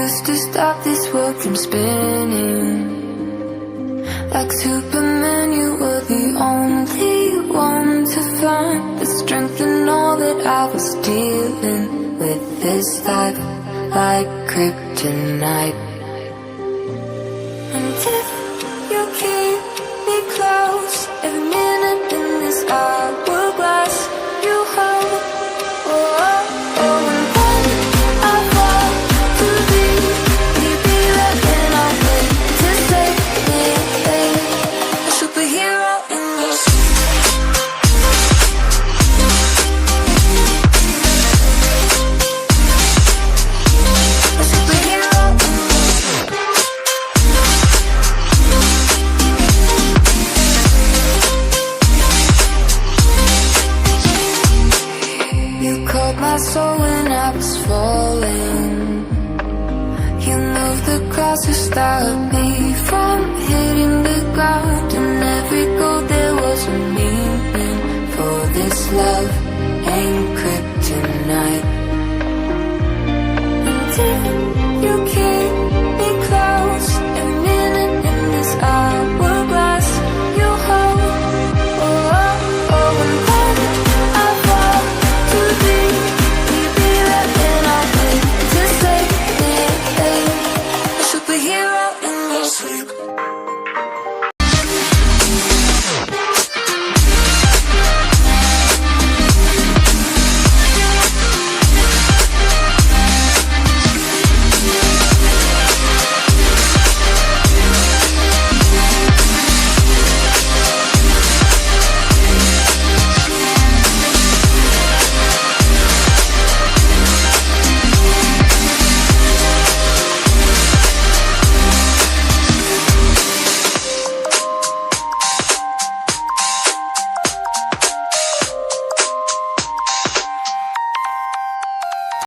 used to stop this world from spinning. Like Superman, you were the only one to find the strength in all that I was dealing with. This life like kryptonite. And if you keep me close, every minute in this hourglass you hold. Oh, oh, oh. And when I fall to leave, will you be there when I wait to save me? A superhero in your my soul when I was falling. You moved the cross to stop me from hitting the ground. And every goal there was a meaning. For this love ain't kryptonite. And if you keep me close, every minute in this hour